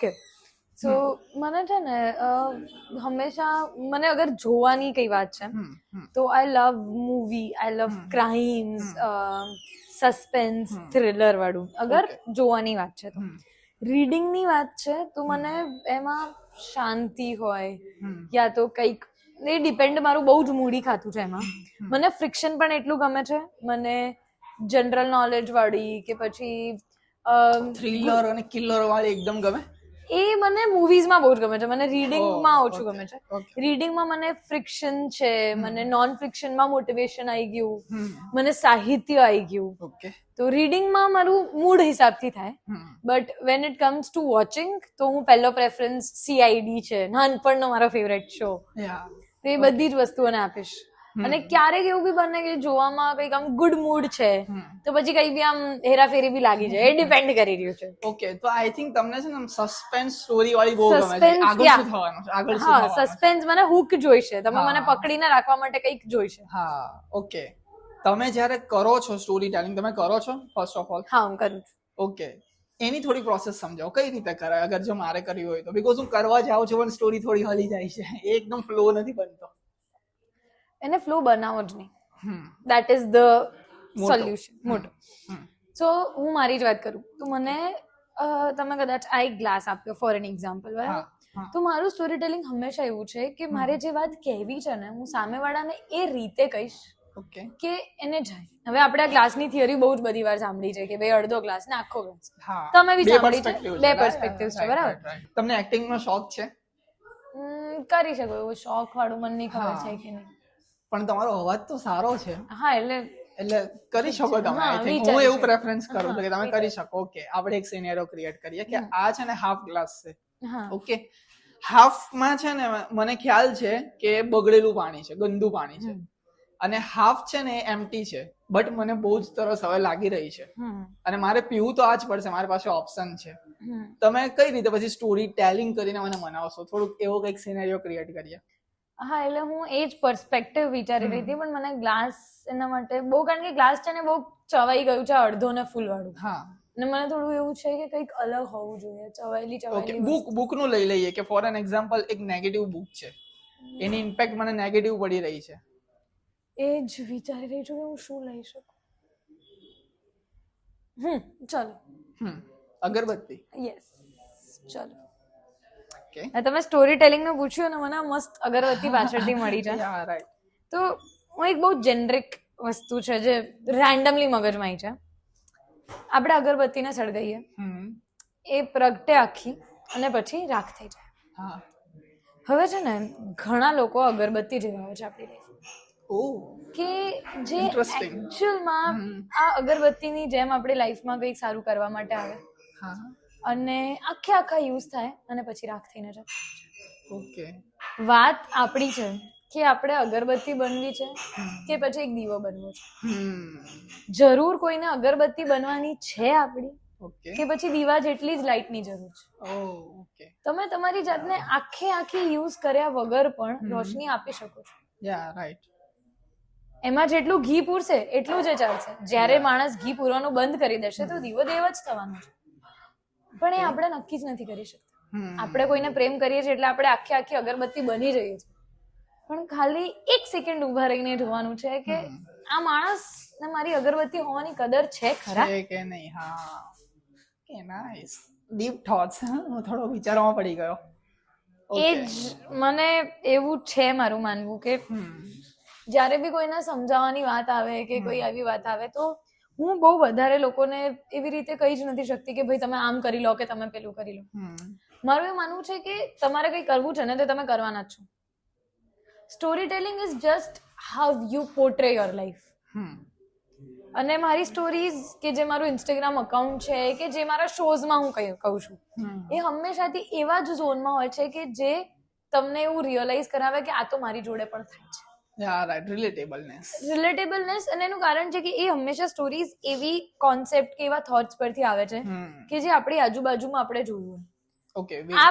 Okay so મને છે ને હંમેશા મને અગર જોવાની કઈ વાત છે તો આઈ લવ મૂવી, આઈ લવ ક્રાઇમ્સ, સસ્પેન્સ, થ્રિલર વાળું અગર જોવાની વાત છે તો. રીડિંગની વાત છે તો મને એમાં શાંતિ હોય યા તો કંઈક એ ડિપેન્ડ, મારું બહુ જ મૂડી ખાતું છે એમાં. મને ફ્રિક્શન પણ એટલું ગમે છે, મને જનરલ નોલેજ વાળી કે પછી થ્રિલર અને કિલર વાળી એકદમ ગમે. એ મને મૂવીઝમાં બહુ જ ગમે છે, મને રીડિંગમાં ઓછું ગમે છે. રીડિંગમાં મને ફ્રિક્શન છે, મને નોન ફ્રિક્શનમાં મોટિવેશન આવી ગયું, મને સાહિત્ય આવી ગયું. ઓકે, તો રીડિંગમાં મારું મૂડ હિસાબથી થાય. But when it comes to watching તો હું પહેલો પ્રેફરન્સ CID છે, નાનપણનો મારો ફેવરેટ શો, તો એ બધી જ વસ્તુઓને આપીશ. અને ક્યારેક એવું બી બને કે જોવામાં કઈક આમ ગુડ મૂડ છે તો પછી કઈ બી આમ હેરાફેરી બી લાગી જાય, એ ડિપેન્ડ કરી રહ્યું છે. ઓકે, તો આઈ થિંક તમને છે ને સસ્પેન્સ સ્ટોરી વાળી બહુ ગમે છે. આગળ શું થવાનું છે, આગળ શું થવાનું છે. સસ્પેન્સ મને હુક જોઈશે, તમે મને પકડીને રાખવા માટે કંઈક જોઈશે. હા, ઓકે. તમે જ્યારે કરો છો સ્ટોરી ટેલિંગ, તમે કરો છો ફર્સ્ટ ઓફ ઓલ? હા, હું કરું છું. ઓકે, એની થોડી પ્રોસેસ સમજાવો, કઈ રીતે કરાય અગર જો મારે કરવી હોય તો. બીકોઝ હું કરવા જાઉં છું પણ સ્ટોરી થોડી હલી જાય છે, એકદમ ફ્લો નથી બનતો. એને ફ્લો બનાવો જ નહીં, દેટ ઇઝ ધ સોલ્યુશન, મોટો. સો હું મારી જ વાત કરું તો મને તમે કદાચ આ એક ગ્લાસ આપ્યો ફોર એન એક્ઝામ્પલ, બરાબર? તો મારું સ્ટોરી ટેલિંગ હંમેશા એવું છે કે મારે જે વાત કહેવી છે ને, હું સામેવાળાને એ રીતે કહીશ કે એને જાય. હવે આપણે આ ગ્લાસની થિયરી બહુ જ બધી વાર સાંભળી છે કે ભાઈ અડધો ગ્લાસ ને આખો ગ્લાસ. તમે બી સાંભળી છે, બે પર્સપેક્ટિવ્સ છે, બરાબર? તમને એક્ટિંગનો શોખ છે? કરી શકો, એવું શોખ વાળું મને નહીં ખબર છે કે નહીં. પણ તમારો અવાજ તો સારો છે. હા, એટલે કરી શકો તમે. આઈ થિંક હું એવું પ્રેફરન્સ કરું કે તમે કરી શકો. ઓકે, આપણે એક સિનેરિયો ક્રિએટ કરીએ કે આ છે ને હાફ ગ્લાસ છે. ઓકે, હાફમાં છે ને મને ખ્યાલ છે કે બગડેલું પાણી છે, ગંદુ પાણી છે, અને હાફ છે ને એમ્પ્ટી છે. બટ મને બહુ જ તરસ હવે લાગી રહી છે અને મારે પીવું તો આ જ પડશે, મારી પાસે ઓપ્શન છે. તમે કઈ રીતે પછી સ્ટોરી ટેલિંગ કરીને મને મનાવશો? થોડુંક એવો કંઈક સિનેરિયો ક્રિએટ કરીએ. હા, એટલે હું એ જ પર્સપેક્ટિવ વિચારી રહી હતી, પણ મને ગ્લાસ એના માટે બહુ, કારણ કે ગ્લાસ છે ને બહુ ચવાઈ ગયું છે, અડધો ને ફૂલ વાળું. હા, અને મને થોડું એવું છે કે કંઈક અલગ હોવું જોઈએ, ચવાયેલી. બુક નું લઈ લઈએ કે ફોર એન એક્ઝામ્પલ એક નેગેટિવ બુક છે, એની ઇમ્પેક્ટ મને નેગેટિવ પડી રહી છે. એ જ વિચારી રહી છું કે હું શું લઈ શકું. ચલો, અગરબત્તી. યસ, ચલો. તમે સ્ટોરી ટેલિંગ નું પૂછ્યું ને, મને મસ્ત અગરબત્તી પાછળથી મળી છે. તો હું એક બહુ જેનરિક વસ્તુ છે જે રેન્ડમલી મગજમાં આવી છે. આપણે અગરબત્તીને સળગાઈએ, એ પ્રગટે આખી અને પછી રાખ થઈ જાય. હવે છે ને ઘણા લોકો અગરબત્તી જેવા હોય છે આપણી લાઈફમાં, કે જે એકચ્યુઅલમાં આ અગરબત્તીની જેમ આપણી લાઈફમાં કંઈક સારું કરવા માટે આવે અને આખા યુઝ થાય અને પછી રાખ થઈને જાય. ઓકે, વાત આપણી છે કે આપણે અગરબત્તી બનવી છે કે પછી એક દીવો બનવો છે. જરૂર કોઈને અગરબત્તી બનવાની છે આપણી, કે પછી દીવા જેટલી જ લાઇટની જરૂર છે. તમે તમારી જાતને આખી યુઝ કર્યા વગર પણ રોશની આપી શકો છો. એમાં જેટલું ઘી પૂરશે એટલું જ ચાલશે. જ્યારે માણસ ઘી પૂરવાનું બંધ કરી દેશે તો દીવો દેવ જ થવાનો છે. પણ એ આપણે નક્કી જ નથી કરી શકતા. આપણે કોઈને પ્રેમ કરીએ છીએ એટલે આપણે આખી અગરબત્તી બની જઈએ છીએ, પણ ખાલી એક સેકન્ડ ઉભા રહીને જોવાનું છે કે આ માણસ ને મારી અગરબત્તી હોવાની કદર છે ખરા કે નહીં. હા, કે નાઈસ ડીપ થોટ્સ. હું થોડો વિચારવામાં પડી ગયો. એ જ મને એવું છે મારું માનવું કે જ્યારે બી કોઈને સમજાવવાની વાત આવે કે કોઈ આવી વાત આવે તો હું બહુ વધારે લોકોને એવી રીતે કહી જ નથી શકતી કે ભાઈ તમે આમ કરી લો કે તમે પેલું કરી લો. મારું એવું માનવું છે કે તમારે કંઈ કરવું છે ને તો તમે કરવાના જ છો. Story telling is just how you portray your life. અને મારી સ્ટોરીઝ કે જે મારું ઇન્સ્ટાગ્રામ અકાઉન્ટ છે કે જે મારા શોઝમાં હું કહું છું, એ હંમેશાથી એવા જ ઝોનમાં હોય છે કે જે તમને એવું રિયલાઇઝ કરાવે કે આ તો મારી જોડે પણ થાય છે. રિલેટેબલનેસ. અને એનું કારણ છે કે એ હંમેશા સ્ટોરીઝ એવી કોન્સેપ્ટ કે એવા થોટ્સ પરથી આવે છે કે જે આપણી આજુબાજુમાં આપણે જોયું હોય.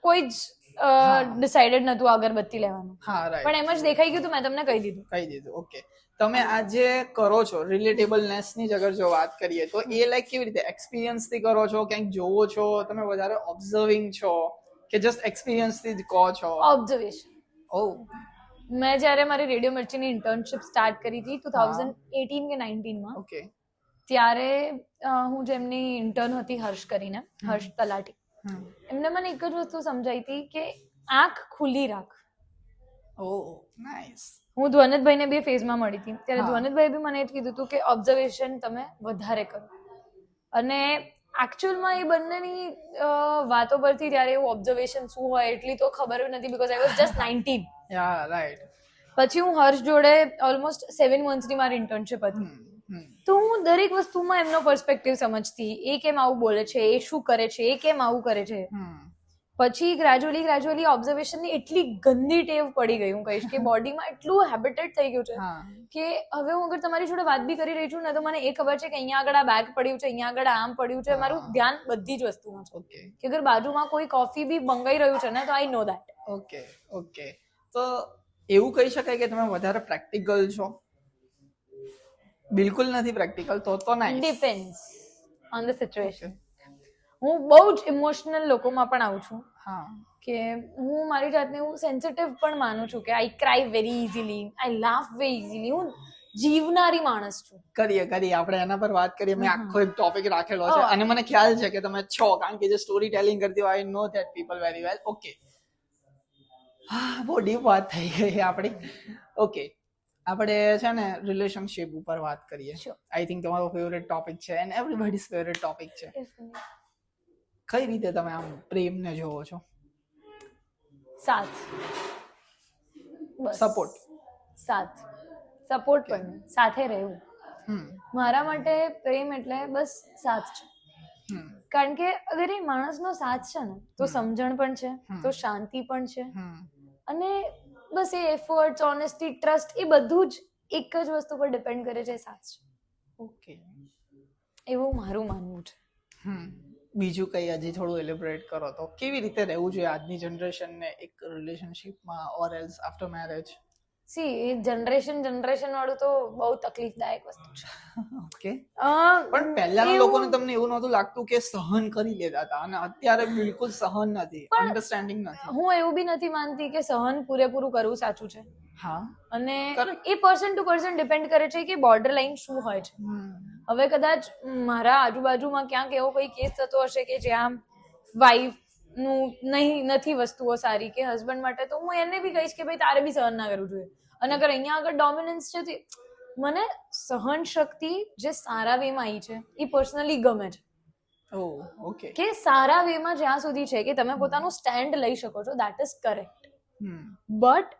કોઈ જ ડિસાઇડેડ નતું અગરબત્તી લેવાનું, હા રાઈટ, પણ એમ જ દેખાઈ ગયું તો મેં તમને કહી દીધું. ઓકે. તમે આજે કરો છો રિલેટેબલનેસ ની અગર જો વાત કરીએ તો એ લાઈક કેવી રીતે એક્સપિરિયન્સ થી કરો છો, ક્યાંક જોવો છો, તમે વધારે ઓબ્ઝર્વિંગ છો કે જસ્ટ એક્સપિરિયન્સ થી જ કહો છો? ઓબ્ઝર્વેશન. મેં જ્યારે મારી રેડિયો મિર્ચીની ઇન્ટર્નશિપ સ્ટાર્ટ કરી હતી 2018 કે 19 માં, ઓકે, ત્યારે હું જેમની ઇન્ટર્ન હતી હર્ષ કરીને, હર્ષ તલાટી, એમને મને એક જ વસ્તુ સમજાઈ હતી કે આંખ ખુલ્લી રાખ. નાઇસ. હું ધ્વનિતભાઈને બે ફેઝમાં મળી હતી, ત્યારે ધ્વનિતભાઈ બી મને એ જ કીધું હતું કે ઓબ્ઝર્વેશન તમે વધારે કરો. અને એકચ્યુઅલમાં એ બંનેની વાતો પરથી ત્યારે એવું ઓબ્ઝર્વેશન શું હોય એટલી તો ખબર જ નથી, because I was just 19. Yeah right. પછી હું હર્ષ જોડે ઓલમોસ્ટ 7 મંથ્સની મારી ઇન્ટર્નશિપ હતી, તો હું દરેક વસ્તુમાં એમનો પર્સપેક્ટિવ સમજતી, એ કેમ આવું બોલે છે, એ શું કરે છે, એ કેમ આવું કરે છે. પછી ગ્રેજ્યુઅલી ઓબ્ઝર્વેશનની એટલી ગંદી ટેવ પડી ગઈ, હું કહીશ કે બોડીમાં એટલું હેબિટેટ થઈ ગયું છે કે હવે હું અગર તમારી જોડે વાત બી કરી રહી છું ને તો મને એ ખબર છે કે અહીંયા આગળ આ બેગ પડ્યું છે, અહીંયા આગળ આમ પડ્યું છે, મારું ધ્યાન બધી જ વસ્તુમાં છે. કે અગર બાજુમાં કોઈ કોફી બી મંગાઈ રહ્યું છે ને તો આઈ નો દેટ. ઓકે. તો એવું કહી શકાય કે તમે વધારે પ્રેક્ટિકલ છો? બિલકુલ નથી પ્રેક્ટિકલ તો nice. Depends on the situation. હું બહુ જ ઇમોશનલ લોકોમાં પણ આવું છું. કે હું મારી જાતને હું સેન્સિટિવ પણ માનું છું કે આઈ ક્રાય વેરી ઇઝીલી, આઈ લાફ વેરી ઇઝીલી. હું જીવનારી માણસ છું. કરીએ આપણે એના પર વાત કરીએ. મેં આખો એક ટોપિક રાખેલો છે અને મને ખ્યાલ છે કે તમે છો, કારણ કે જે સ્ટોરી ટેલિંગ કરતી હોય, I know that people very well. Okay, બહુ ડીપ વાત થઈ ગઈ આપણી. ઓકે, આપણે છે ને રિલેશનશિપ ઉપર વાત કરીએ. આઈ થિંક તમારો ફેવરેટ ટોપિક છે એન્ડ એવરીબડીઝ ફેવરેટ ટોપિક છે. કઈ રીતે તમે આમ પ્રેમને જોવો છો? સાથ, સપોર્ટ. સપોર્ટ પણ સાથે રહેવું. મારા માટે પ્રેમ એટલે બસ સાથ છે. કારણ કે અગર એ માણસનો સાથ છે ને તો સમજણ પણ છે, તો શાંતિ પણ છે, અને બસ એ એફર્ટ્સ, ઓનેસ્ટી, ટ્રસ્ટ એ બધું જ એક જ વસ્તુ પર ડિપેન્ડ કરે છે, સાથ છે. ઓકે, એવું મારું માનવું છે. બીજું કઈ હજી થોડું એલિબ્રેટ કરો તો કેવી રીતે રહેવું જોઈએ આજની જનરેશનને એક રિલેશનશિપમાં or else after marriage? See એ જનરેશન વાળું તો બહુ તકલીફદાયક વસ્તુ છે. ઓકે, પણ પહેલાના લોકોને તમને એવું નહોતું લાગતું કે સહન કરી લેતા હતા, અને અત્યારે બિલકુલ સહન નથી, અન્ડરસ્ટેન્ડિંગ નથી. હું એવું બી નથી માનતી કે સહન પૂરેપૂરું કરવું સાચું છે. અને એ પર્સન ટુ પર્સન ડિપેન્ડ કરે છે કે બોર્ડર લાઈન શું હોય છે. હવે કદાચ મારા આજુબાજુમાં ક્યાંક એવો કોઈ કેસ થતો હશે કે જ્યાં વાઈફ નું નથી વસ્તુઓ સારી કે હસબન્ડ માટે, તો હું એને બી કહીશ કે ભાઈ તારે બી સહન ના કરવું જોઈએ. અને અગર અહીંયા આગળ ડોમિનન્સ છે, મને સહન શક્તિ જે સારા વેમાં આવી છે એ પર્સનલી ગમે છે. ઓકે, કે સારા વેમાં જ્યાં સુધી છે કે તમે પોતાનું સ્ટેન્ડ લઈ શકો છો, દેટ ઇઝ કરેક્ટ. બટ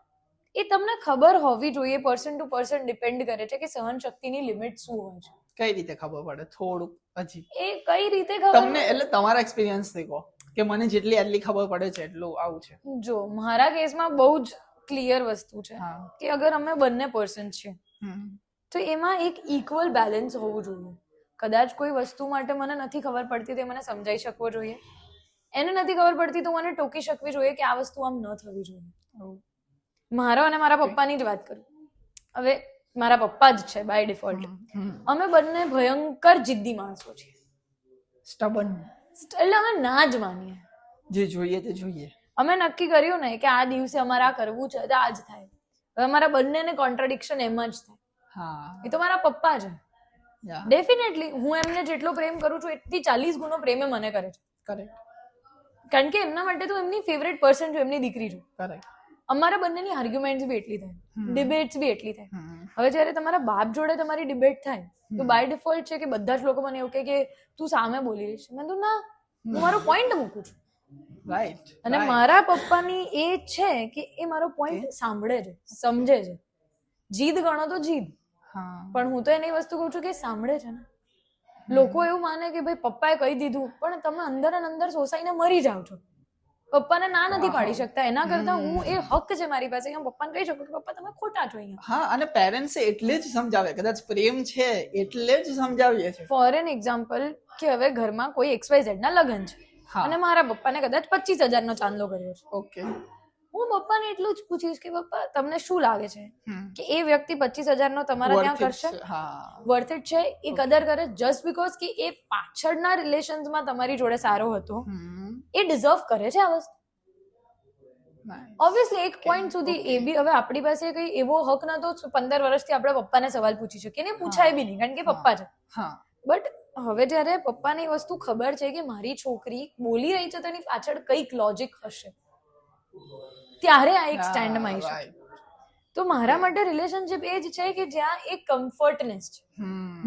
એ તમને ખબર હોવી જોઈએ, પર્સન ટુ પર્સન ડિપેન્ડ કરે છે કે સહન શક્તિની લિમિટ શું હોય છે. કઈ રીતે ખબર પડે? થોડું હજી એ કઈ રીતે ખબર તમને, એટલે તમારા એક્સપિરિયન્સ થી કહો કે મને જેટલી આટલી ખબર પડે છે એટલું આવું છે. જો મારા કેસમાં બહુ જ ક્લિયર વસ્તુ છે કે અગર અમે બંને પર્સન છીએ તો એમાં એક ઇક્વલ બેલેન્સ હોવું જોઈએ. કદાચ કોઈ વસ્તુ માટે મને નથી ખબર પડતી તો મને સમજાઈ શકવો જોઈએ, એને નથી ખબર પડતી તો મને ટોકી શકવી જોઈએ કે આ વસ્તુ આમ ન થવી જોઈએ. મારો અને મારા પપ્પાની જ વાત કરું. હવે મારા પપ્પા જ છે બાય ડિફોલ્ટ. અમે બંને ભયંકર જિદ્દી માણસો છીએ. સ્ટબન, એટલે અમે ના જ માનીએ, જે જોઈએ તે જોઈએ. અમે નક્કી કર્યું ને કે આ દિવસે અમારે આ કરવું છે તો આ જ થાય. હવે અમારા બંનેને કોન્ટ્રાડિક્શન એમ જ થાય. એ તો મારા પપ્પા છે. ડેફિનેટલી હું એમને જેટલો પ્રેમ કરું છું એટલી 40 ગુણો પ્રેમ મને કરે છે. કારણ કે એમના માટે તો એમની ફેવરેટ પર્સન છું, એમની દીકરી છું. અમારા બંનેની આર્ગ્યુમેન્ટ્સ બી એટલી થાય, ડિબેટ્સ બી એટલી થાય. હવે જયારે તમારા બાપ જોડે તમારી ડિબેટ થાય તો બાય ડિફોલ્ટ છે કે બધા જ લોકો મને એવું કહે કે તું સામે બોલી રહી છે. મેં તો ના, હું મારો પોઈન્ટ મૂકું છું. રાઈટ. અને મારા પપ્પાની એ છે કે એ મારો પોઈન્ટ સાંભળે છે, સમજે છે. જીદ ગણો તો જીદ, પણ હું તો એને વસ્તુ કહું છું કે સાંભળે છે ને. લોકો એવું માને કે ભાઈ પપ્પાએ કહી દીધું, પણ તમે અંદર અને અંદર સોસાઈને મરી જાવ છો. પપ્પાને ના નથી પાડી શકતા, એના કરતા હું એ હક છે મારી પાસે કે હું પપ્પાને કહી શકું કે પપ્પા તમે ખોટા છો અહીંયા. અને પેરેન્ટ્સ એટલે જ સમજાવે, કદાચ પ્રેમ છે એટલે જ સમજાવીએ છે. ફોર એન એક્ઝામ્પલ કે હવે ઘરમાં કોઈ XYZ ના લગ્ન છે, અને મારા પપ્પાને કદાચ 25,000 નો ચાંદલો કર્યો છે. ઓકે, હું પપ્પાને એટલું જ પૂછીશ કે પપ્પા તમને શું લાગે છે કે એ વ્યક્તિ 25,000 નો તમારા ત્યાં કરશે? વર્થ ઇટ છે? એ કદર કરે જસ્ટ બીકોઝ કે એ પાછળના રિલેશન્સમાં તમારી જોડે સારો હતો, એ ડિઝર્વ કરે છે આ વસ્તુ? ઓબ્વિયસલી એક પોઈન્ટ સુધી એ બી, હવે આપણી પાસે કઈ એવો હક નતો 15 વર્ષથી આપણે પપ્પાને સવાલ પૂછી શકીએ ને, પૂછાય બી નહીં કારણ કે પપ્પા છે. બટ હવે જયારે પપ્પાને એ વસ્તુ ખબર છે કે મારી છોકરી બોલી રહી છે તો એની પાછળ કઈક લોજિક હશે, ત્યારે આ એક સ્ટેન્ડમાં આવી શકે. તો મારા માટે રિલેશનશિપ એ જ છે કે જ્યાં એક કમ્ફર્ટનેસ છે.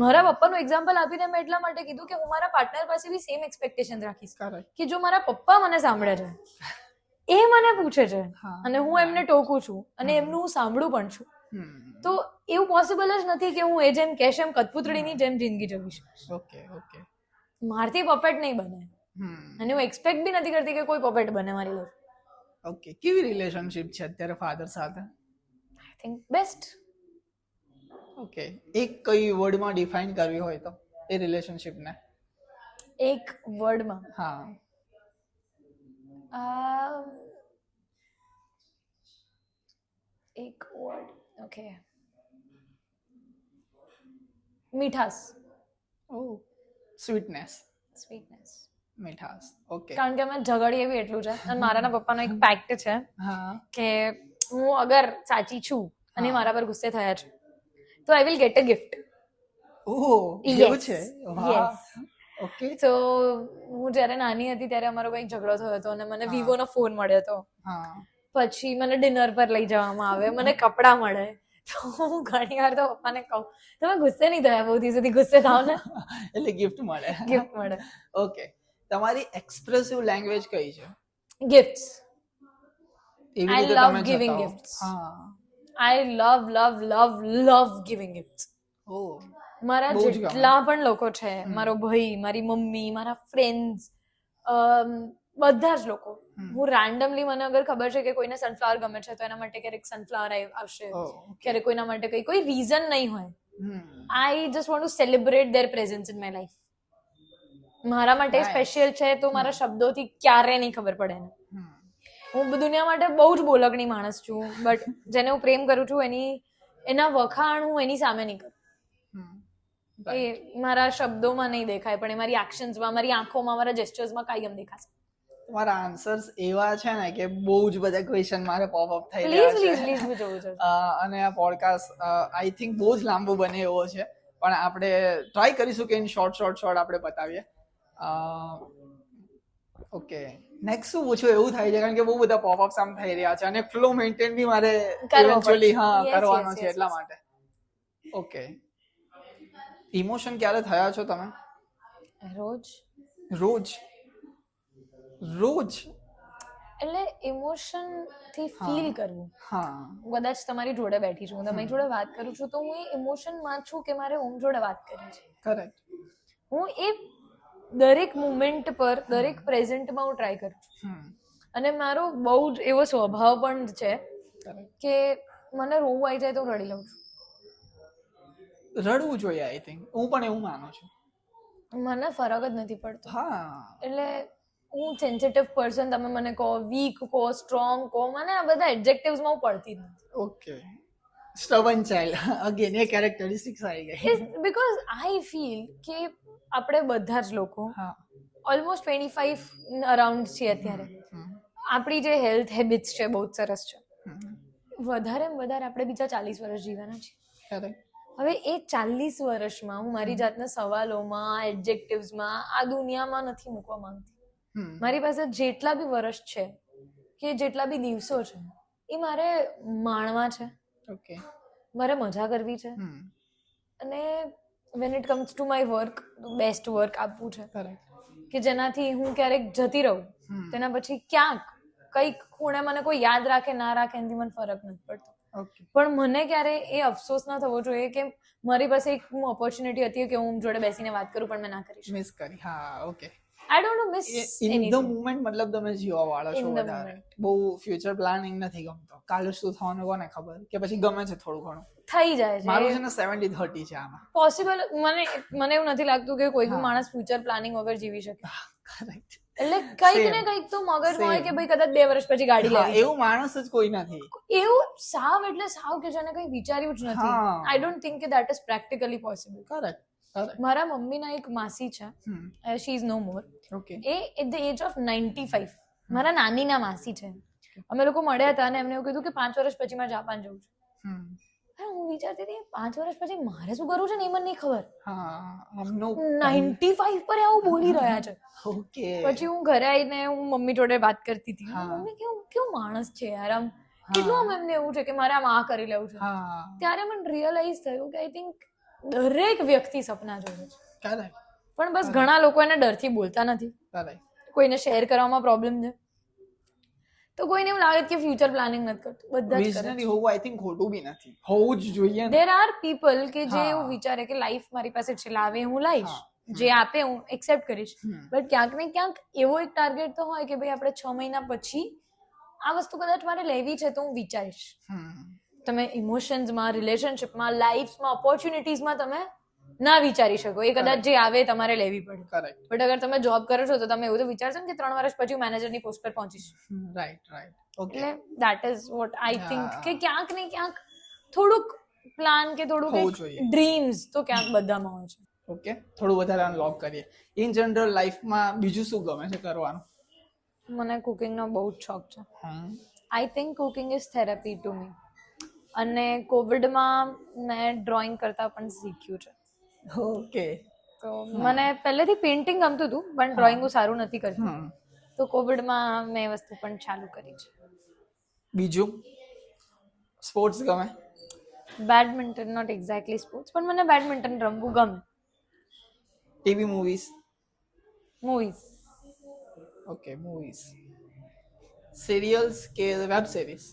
મારા પપ્પાનું એક્ઝામ્પલ આપીને મેં એટલા માટે કીધું કે હું મારા પાર્ટનર પાસે બી સેમ એક્સપેક્ટેશન રાખીશ કે જો મારા પપ્પા મને સાંભળે છે, એ મને પૂછે છે અને હું એમને ટોકું છું અને એમનું હું સાંભળું પણ છું, તો એવું પોસિબલ જ નથી કે હું એ જેમ કહેશે એમ કઠપૂતળીની જેમ જિંદગી જીવીશ. મારથી પપેટ નહીં બને અને હું એક્સપેક્ટ બી નથી કરતી કે કોઈ પપેટ બને મારી લાઈફ. ઓકે, કેવી રિલેશનશિપ છે અત્યારે ફાધર સાથે? I think best. ઓકે, એક કઈ વર્ડમાં ડિફાઇન કરવી હોય તો એ રિલેશનશિપને? એક વર્ડમાં? હા, એક વર્ડ. ઓકે, મીઠાસ. ઓ, સ્વીટનેસ. સ્વીટનેસ, મીઠાસ. ઓકે, કારણ કે અમે ઝઘડીએ બી એટલું છે અને મારા પપ્પાનો એક ફેક્ટ છે કે હું અગર સાચી છું અને મારા પર ગુસ્સે થયા છે તો I will get a gift. ઓહ, એવું છે? વાહ. ઓકે, તો હું જ્યારે નાની હતી ત્યારે અમારો કંઈક ઝઘડો થયો હતો અને મને વિવોનો ફોન મળ્યો હતો. પછી મને ડિનર પર લઈ જવામાં આવે, મને કપડાં મળે, તો હું ઘણી વાર તો પપ્પાને કહું તમે ગુસ્સે નહીં થયા બહુ દિવસ સુધી? ગુસ્સે થાવ ને એટલે ગિફ્ટ મળે. ગિફ્ટ મળે. ઓકે, તમારી એક્સપ્રેસિવ લેંગ્વેજ કઈ છે? ગિફ્ટ્સ. એવી આઈ રીતે લવ તમે ગિવિંગ જતાવો. ગિફ્ટ્સ. આઈ લવ ગિવિંગ ગિફ્ટ્સ. ઓહ, મારા બહુ જ ગમે. જેટલા પણ લોકો છે, મારો ભાઈ, મારી મમ્મી, મારા ફ્રેન્ડ્સ, બધા જ લોકો, હું રેન્ડમલી, મને અગર ખબર છે કે કોઈને સનફ્લાવર ગમે છે તો એના માટે ક્યારેક સનફ્લાવર આવશે, ક્યારેક કોઈના માટે કોઈ રીઝન નહીં હોય. I just want to celebrate there presence in my life. મારા માટે સ્પેશિયલ છે તો મારા શબ્દોથી ક્યારે નહીં ખબર પડે ને. હું દુનિયા માટે બહુ જ બોલકણી માણસ છું, બટ જેને હું પ્રેમ કરું છું એના વખાણ હું એની સામે નહીં કરું. એ મારા શબ્દોમાં નહીં દેખાય પણ એ મારી એક્શન્સમાં, મારી આંખોમાં, મારા જેસ્ચર્સમાં કાયમ દેખાશે. તમારા આન્સર્સ એવા છે ને કે બહુ જ બધા ક્વેશ્ચન મારે પોપ અપ થઈ પ્લીઝ રહ્યા છે. પ્લીઝ પ્લીઝ જોવું છે. અને આ પોડકાસ્ટ આઈ થિંક બહુ જ લાંબુ બને એવો છે, પણ આપણે ટ્રાય કરીશું કે શોર્ટ આપણે બતાવીએ. ઓકે, નેક્સ્ટ શું પૂછું એવું થાય છે કારણ કે બહુ બધા પોપઅપ્સ આમ થઈ રહ્યા છે અને ફ્લો મેન્ટેન બી મારે ઇવેન્ચ્યુઅલી કરવાનો છે એટલા માટે. ઓકે, ઇમોશન ક્યારે થયા છો તમે? રોજ એટલે ઇમોશન થી ફીલ કરવું. હું કદાચ તમારી જોડે બેઠી છું, તમારી જોડે વાત કરું છું તો હું એ ઇમોશન માં છું કે મારે ઓમ જોડે વાત કરવી છે. કરેક્ટ. હું એ દરેક મુમેન્ટ પર, દરેક પ્રેઝન્ટમાં હું ટ્રાય કરું છું. અને મારો બહુ જ એવો સ્વભાવ પણ છે કે મને રોવું આવી જાય તો રડી લઉં છું. રડવું જોઈએ, આઈ થિંક. હું પણ એવું માનું છું. મને ફરક જ નથી પડતો. એટલે હું સેન્સિટિવ પર્સન, તમે મને કહો વીક કહો, સ્ટ્રોંગ કહો, મને આ બધા એડજેક્ટિવ્સમાં હું પડતી જ નથી. ઓકે, સ્ટબન ચાઇલ્ડ અગેન એ કેરેક્ટરિસ્ટિક્સ આવી ગઈ. બીકોઝ આઈ ફીલ કે આપણે બધા જ લોકો ઓલમોસ્ટ 25 અરાઉન્ડ છીએ અત્યારે. આપણી જે હેલ્થ હેબિટ્સ છે બહુ જ સરસ છે. વધારે આપણે બીજા 40 વર્ષ જીવવાના છીએ. હવે એ 40 વર્ષમાં હું મારી જાતના સવાલોમાં, એડજેક્ટિવ્સમાં, આ દુનિયામાં નથી મૂકવા માંગતી. મારી પાસે જેટલા બી વર્ષ છે કે જેટલા બી દિવસો છે એ મારે માણવા છે. મારે મજા કરવી છે અને when it comes to my work, best work આપવું છે કે જેનાથી હું ક્યારેક જતી રહું, તેના પછી ક્યાંક કઈક ખૂણે મને કોઈ યાદ રાખે ના રાખે એનાથી મને ફરક નથી પડતો. પણ મને ક્યારે એ અફસોસ ના થવો જોઈએ કે મારી પાસે એક ઓપોર્ચ્યુનિટી હતી કે હું જોડે બેસીને વાત કરું પણ મેં ના કરી. મિસ કરી. હા, okay. I don't know miss in the moment, મતલબ તમે જીવવા વાળા છો વધારે. બહુ ફ્યુચર પ્લાનિંગ નથી ગમતો. કાલે શું થવાનું કોને ખબર, કે પછી ગમે છે થોડું ઘણું થઈ જાય છે. મારું છે ને 70-30 છે આમાં. પોસિબલ મને એવું નથી લાગતું કે કોઈ બી માણસ ફ્યુચર પ્લાનિંગ વગર જીવી શકે. કરેક્ટ. એટલે કંઈક ને કંઈક તો મગજમાં હોય કે ભાઈ કદાચ 2 વર્ષ પછી ગાડી લેવી, એવું માણસ જ કોઈ નથી. એવું સાવ એટલે સાવ કે જેને કંઈ વિચાર્યું જ નથી. આઈ ડોન્ટ થિંક કે that is practically possible. Correct. મારા મમ્મીના એક માસી છે, શી ઇઝ નો મોર. એ એટ ધ એજ ઓફ 95 મારા નાનીના માસી છે. અમે લોકો મળ્યા હતા અને એમને એવું કીધું કે 5 વર્ષ પછી મારે જાપાન જવું છે. હું વિચારતી હતી 5 વર્ષ પછી મારે શું કરવું છે ને એ મને નહીં ખબર. 95 પર આવું બોલી રહ્યા છે. પછી હું ઘરે આવીને હું મમ્મી જોડે વાત કરતી હતી, મમ્મી કેવું માણસ છે યાર, આમ કેટલું આમ એમને એવું છે કે મારે આમ આ કરી લેવું છે. ત્યારે મને રિયલાઇઝ થયું કે આઈ થિંક દરેક વ્યક્તિ સપના જોવે છે, પણ બસ ઘણા લોકો એને ડરથી બોલતા નથી, કોઈને શેર કરવામાં પ્રોબ્લેમ છે, તો કોઈને એવું લાગે કે ફ્યુચર પ્લાનિંગ નથી કરતું. બધા જ વિઝનરી હોવું આઈ થિંક ખોટું બી નથી, હોવું જ જોઈએ. દેર આર પીપલ કે જે એવું વિચારે કે લાઈફ મારી પાસે છે, લાવે હું લાવીશ, જે આપે હું એક્સેપ્ટ કરીશ, બટ ક્યાંક ને ક્યાંક એવો એક ટાર્ગેટ તો હોય કે ભાઈ આપણે 6 મહિના પછી આ વસ્તુ કદાચ મારે લેવી છે તો હું વિચારીશ. તમે ઇમોશન્સમાં, રિલેશનશિપમાં, લાઈફમાં, ઓપોર્ચ્યુનિટીઝમાં તમે ના વિચારી શકો, એ કદાચ જે આવે તમારે લેવી પડે. બટ અગર તમે જોબ કરો છો તો તમે એવું તો વિચારશો ને કે 3 વર્ષ પછી હું મેનેજરની પોસ્ટ પર પહોંચીશ. રાઈટ. એટલે that is what I think કે ક્યાંક ને ક્યાંક થોડુંક પ્લાન કે થોડુંક ડ્રીમ્સ તો ક્યાંક બધામાં હોય છે. ઓકે, થોડું વધારે અનલોક કરીએ. ઇન જનરલ લાઈફમાં બીજું શું ગમે છે કરવાનું? મને કુકિંગનો બહુ જ શોખ છે. I think cooking is therapy to me. અને કોવિડમાં મેં ડ્રોઈંગ કરતા પણ શીખ્યું છે. ઓકે. તો મને પહેલેથી પેઇન્ટિંગ ગમતું હતું પણ ડ્રોઈંગ હું સારું નથી કરતી, તો કોવિડમાં મેં વસ્તુ પણ ચાલુ કરી છે. બીજું સ્પોર્ટ્સ ગમે? બેડમિન્ટન, નોટ એક્ઝેક્ટલી સ્પોર્ટ્સ, પણ મને બેડમિન્ટન રમવું ગમે. TV movies? Movies. Okay, movies. Serials કે વેબ સિરીઝ?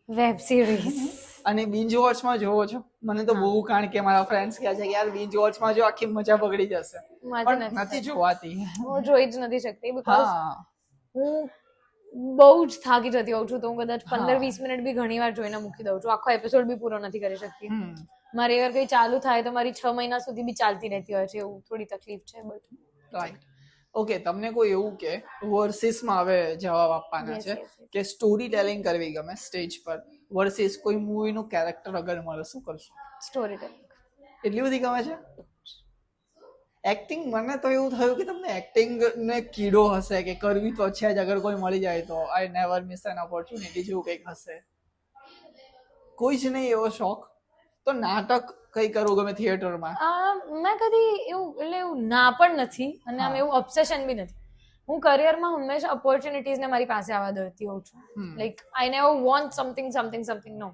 Web series. અને બિંજ વોચમાં જોવો છો? મને તો બહુ, કારણ કે મારા ફ્રેન્ડ્સ કહે છે કે યાર બિંજ વોચમાં જો આખી મજા બગડી જશે, પણ નથી જોવાતી. હું જોઈ જ નથી શકતી બીકોઝ હું બહુ જ થાકી જતી હોઉં છું, તો હું કદાચ 15-20 મિનિટ બી ઘણી વાર જોઈને મૂકી દઉં છું, આખો એપિસોડ બી પૂરો નથી કરી શકતી. મારી અગર કંઈ ચાલુ થાય તો મારી 6 મહિના સુધી બી ચાલતી રહેતી હોય છે, એવું થોડી તકલીફ છે. But right. ઓકે, તમને કોઈ એવું કે વર્સિસમાં હવે જવાબ આપવાના છે કે સ્ટોરી ટેલિંગ કરવી ગમે સ્ટેજ પર વર્સિસ કોઈ મૂવીનું કેરેક્ટર અગર મળે, શું કરશો? Story telling. એટલી બધી ગમે છે? એક્ટિંગ, મને તો એવું થયું કે તમને એક્ટિંગ ને કીડો હશે કે કરવી તો છે જ, અગર કોઈ મળી જાય તો I never miss N opportunity જેવું કંઈક હશે. કોઈ જ નહીં એવો શોખ? તો નાટક કઈ કરવું ગમે થિયેટરમાં? મેં કદી એવું ના પણ નથી અને આમ એવું ઓબ્સેશન બી નથી. હું કરિયરમાં હંમેશા ઓપોર્ચ્યુનિટીઝને મારી પાસે આવવા દેતી હોઉં છું. Like I never want something no,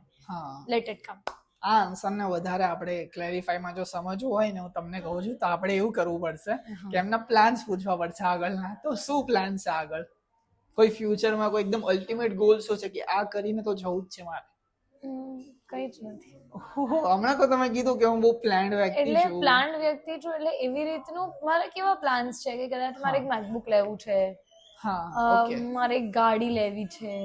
let it come. આ આન્સરને વધારે આપણે ક્લેરિફાઈમાં જો સમજવું હોય ને, હું તમને કહું છું તો આપણે એવું કરવું પડશે કે એમના પ્લાન્સ પૂછવા પડશે આગળના. તો શું પ્લાન છે આગળ? કોઈ ફ્યુચરમાં કોઈ એકદમ અલ્ટિમેટ ગોલ શું છે કે આ કરીને તો જવું જ છે મારે? કઈ જ નથી. હમણાં તો તમે કીધું કે હું બહુ પ્લાન્ડ વ્યક્તિ છું. એટલે પ્લાન્ડ વ્યક્તિ છું એટલે એવી રીતનું મારે કેવા પ્લાન્સ છે કે કદાચ મારે એક મેકબુક લેવું છે, મારે એક ગાડી લેવી છે,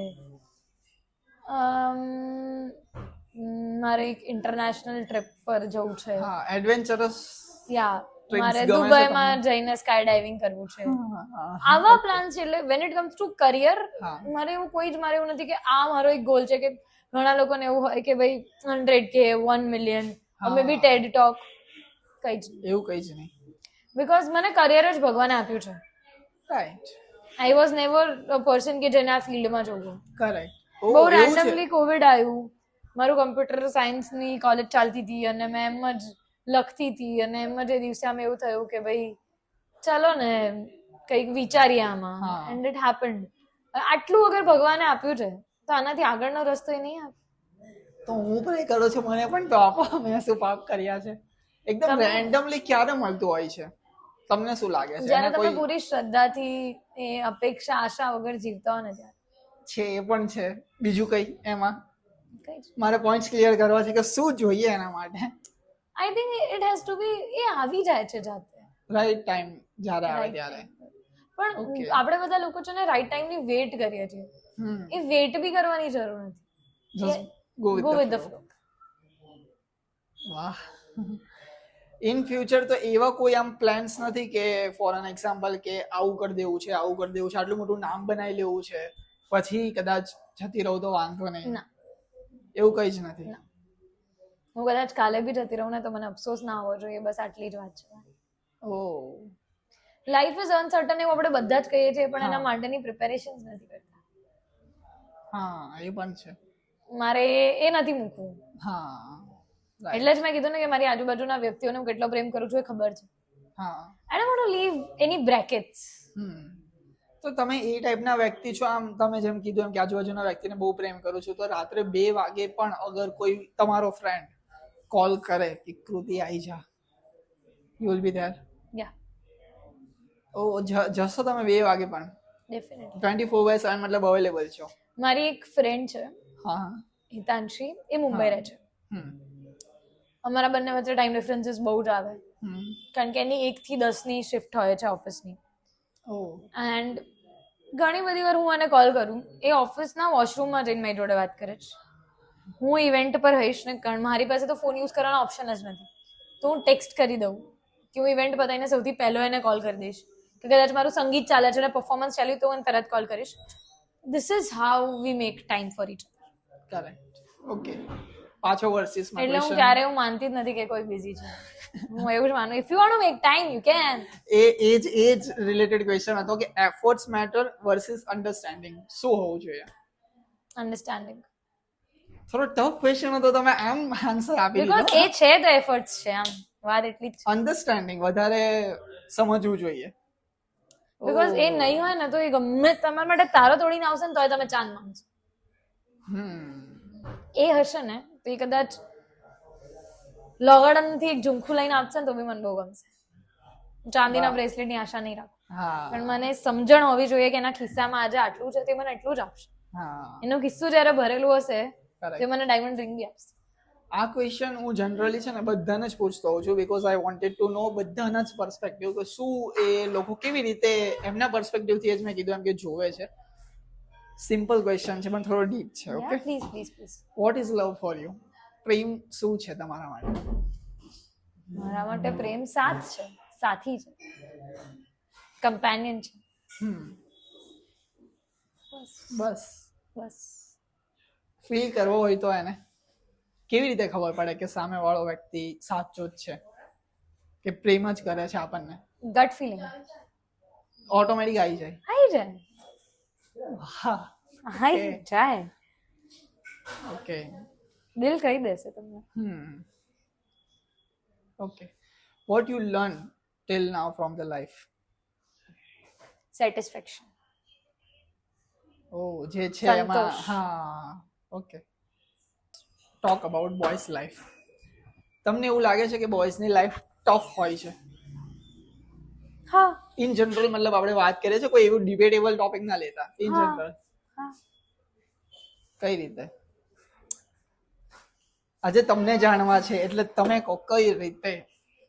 મારે એક ઇન્ટરનેશનલ ટ્રીપ પર જવું છે, એડવેન્ચરસ, મારે દુબઈમાં જઈને સ્કાય ડાઇવિંગ કરવું છે. આવા પ્લાન છે. એટલે when it comes to career મારે એવું નથી કે આ મારો એક ગોલ છે. કે ઘણા લોકોને એવું હોય કે ભાઈ 100K, 1 million, મે બી ટેડ ટોક, કઈ જ એવું કઈ જ નહીં. બીકોઝ મને કરિયર જ ભગવાને આપ્યું છે. Right. I was never a person કે જેને આ ફિલ્ડમાં જવું. કરેક્ટ. બહુ રેન્ડમલી કોવિડ આવ્યું, મારું કમ્પ્યુટર સાયન્સની કોલેજ ચાલતી હતી અને મેં એમ જ લખતી હતી અને એમ જ એ દિવસે આમ એવું થયું કે ભાઈ ચાલો ને કંઈક વિચારીએ આમાં, એન્ડ ઇટ હેપન્ડ. આટલું અગર ભગવાને આપ્યું છે તો આનાથી આગળનો રસ્તો એ નહીં આપે. તો હું પણ એ કરું છું, મને પણ તો આપો. મેં શું પાપ કર્યા છે? એકદમ રેન્ડમલી ક્યારે મળતું હોય છે? તમને શું લાગે છે? જ્યારે તમે પૂરી શ્રદ્ધાથી એ અપેક્ષા આશા વગર જીવતા હો ને ત્યારે છે. એ પણ છે. બીજું કઈ એમાં મારે પોઈન્ટ્સ ક્લિયર કરવા છે કે શું જોઈએ એના માટે? I think it has to be, એ આવી જાય છે જાતે, રાઈટ ટાઈમ જ્યારે આવે ત્યારે. પણ આપણે બધા લોકો છે ને રાઈટ ટાઈમની વેઇટ કરીએ છીએ. એ વેઇટ બી કરવાની જરૂર નથી. Go with the flow. વાહ. ઇન ફ્યુચર તો એવા કોઈ આમ પ્લાન્સ નથી કે ફોર એન એક્ઝામ્પલ કે આવું કરી દેવું છે આટલું મોટું નામ બનાવી લેવું છે પછી કદાચ જતી રહું તો વાંધો નહીં, ના એવું કઈ જ નથી. હું કદાચ કાલે બી જતી રહું ને તો મને અફસોસ ના હોવો જોઈએ, બસ આટલી જ વાત છે. ઓ લાઈફ ઇઝ અનસર્ટન એવું આપણે બધા જ કહીએ છીએ, પણ એના માટેની પ્રિપેરેશન્સ નથી કરતા. હા એ પણ છે. મારે એ નથી મૂકવું. હા એટલે જ મેં કીધું ને કે મારી આજુબાજુના વ્યક્તિઓને હું કેટલો પ્રેમ કરું છું એ ખબર છે. હા I don't want to leave any brackets. તો તમે એ ટાઈપના વ્યક્તિ છો, આમ તમે જેમ કીધું એમ કે આજુબાજુના વ્યક્તિને બહુ પ્રેમ કરું છું, તો રાત્રે 2 વાગે પણ અગર કોઈ તમારો ફ્રેન્ડ કોલ કરે કે કૃતિ આવી જા, યુ વિલ બી ધેર? યા, ઓ જશો તમે 2 વાગે પણ? ડેફિનેટલી. 24/7 મતલબ અવેલેબલ છો? મારી એક ફ્રેન્ડ છે, હા હિતાંશી, એ મુંબઈ રહે છે. અમારા બંને વચ્ચે ટાઈમ ડિફરન્સીસ બહુ જ આવે, કારણ કે એની 1 થી 10 ની શિફ્ટ હોય છે ઓફિસની. એન્ડ ઘણી બધી વાર હું એને કોલ કરું, એ ઓફિસના વોશરૂમમાં જઈને મારી જોડે વાત કરે છે. હું ઇવેન્ટ પર હોઈશ ને, કારણ મારી પાસે તો ફોન યુઝ કરવાનો ઓપ્શન જ નથી, તો હું ટેક્સ્ટ કરી દઉં કે હું ઇવેન્ટ પતાવીને સૌથી પહેલો એને કોલ કરી દઈશ, કે કદાચ મારું સંગીત ચાલે છે અને પરફોર્મન્સ ચાલ્યું તો હું તરત કોલ કરીશ. This is how we make time for each other. Correct. Okay, પાછો વર્સિસ માં એટલે હું ક્યારે એવું માનતી જ નથી કે કોઈ બિઝી છે. હું એવું જ માનું, if you want to make time you can. એ જ રિલેટેડ ક્વેશ્ચન હતો કે એફર્ટ્સ મેટર વર્સિસ અન્ડરસ્ટેન્ડિંગ, શું હોવું જોઈએ? અન્ડરસ્ટેન્ડિંગ. થોડો ટફ ક્વેશ્ચન હતો, તમે આમ આન્સર આપી દીધો. બીકોઝ એ છે તો એફર્ટ્સ છે, આમ વાત એટલી જ છે. અન્ડરસ્ટેન્ડિંગ વધારે સમજવું જોઈએ. બીકોઝ એ નહીં હોય ને તો એ ગમે તમારા માટે તારો તોડીને આવશે ને તોય તમે ચાંદ માંગશો. એ હશે ને તો એ કદાચ લગડનથી એક ઝુમખું લઈને આપશે ને તો બી મને બહુ ગમશે. ચાંદીના બ્રેસલેટ ની આશા નહીં રાખું, પણ મને સમજણ હોવી જોઈએ કે એના ખિસ્સામાં આજે આટલું છે, તે મને એટલું જ આપશે. એનું ખિસ્સું જયારે ભરેલું હશે તે મને ડાયમંડ રિંગ બી આપશે. આ ક્વેશ્ચન હું જનરલી છે ને બધાને જ પૂછતો હોઉં છું, બીકોઝ આઈ વોન્ટેડ ટુ નો બધાના જ પર્સપેક્ટિવ કે શું એ લોકો કેવી રીતે એમના પર્સપેક્ટિવથી જ મેં કીધું એમ કે જોવે છે. સિમ્પલ ક્વેશ્ચન છે પણ થોડો ડીપ છે. Okay, please please please. What is love for you? પ્રેમ શું છે તમારા માટે? મારા માટે પ્રેમ સાથ છે, સાથી છે, કમ્પેનિયન છે. બસ બસ. ફીલ કરવો હોય તો એને કેવી રીતે ખબર પડે કે સામે વાળો વ્યક્તિ સાચો જ છે, કે પ્રેમ જ કરે છે આપણને? ગટ ફિલિંગ ઓટોમેટિક આવી જાય. આવી જાય. હા, આવી જાય. ઓકે, દિલ કહી દેશે તમને. Okay, what you learn till now from the life? Satisfaction. ઓ જે છે એમાં. હા, okay. Talk about boys life. તમને એવું લાગે છે કે બોયઝની લાઈફ ટફ હોય છે? હા, ઇન જનરલ, મતલબ આપણે વાત કરીએ છીએ, કોઈ એવું ડિબેટેબલ ટોપિક ના લેતા. ઇન જનરલ કઈ રીતે? આજે તમને જાણવા છે એટલે તમે કહો કઈ રીતે.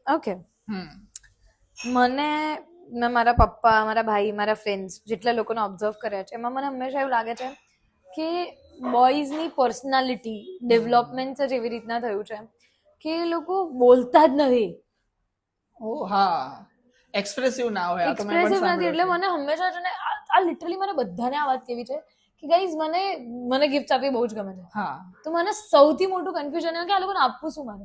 ઓકે. મેં મારા પપ્પા, મારા ભાઈ, મારા ફ્રેન્ડ્સ જેટલા લોકોને ઓબ્ઝર્વ કર્યા છે એમાં મને હંમેશા એવું લાગે છે કે બોયઝની પર્સનાલિટી ડેવલપમેન્ટ જ એવી રીતના થયું છે કે એ લોકો બોલતા જ નથી. ઓ હા, એક્સપ્રેસિવ ના હોય. એક્સપ્રેસિવ નથી. એટલે મને હંમેશા છે ને આ લિટરલી મને બધાને આ વાત કેવી છે કે ગાઈઝ મને ગિફ્ટ આપવી બહુ જ ગમે છે. હા, તો મને સૌથી મોટું કન્ફ્યુઝન એ કે આ લોકોને આપવું શું મારે.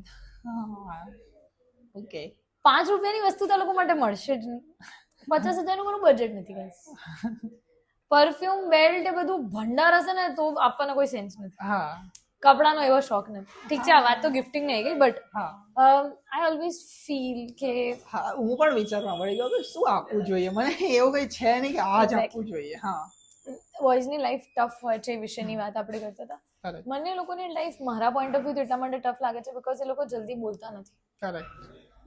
ઓકે, 5 રૂપિયાની વસ્તુ તો લોકો માટે મળશે જ નહીં. 50,000 નું મારું બજેટ નથી ગાઈઝ. પરફ્યુમ, બેલ્ટ એ બધું ભંડાર હશે ને તો આપવાનો કોઈ સેન્સ નથી. હા, કપડાનો એવો શોખ નથી. ઠીક છે, આ વાત તો ગિફ્ટિંગ નહીં ગઈ, બટ આઈ ઓલવેઝ ફીલ કે હું પણ વિચારવા મળી ગયો કે શું આપવું જોઈએ. મને એવું કઈ છે નહીં કે આ જ આપવું જોઈએ. હા, બોયઝની લાઈફ ટફ હોય છે એ વિશેની વાત આપણે કરતા હતા. મને એ લોકોની લાઈફ મારા પોઈન્ટ ઓફ વ્યૂ એટલા માટે ટફ લાગે છે બીકોઝ એ લોકો જલ્દી બોલતા નથી.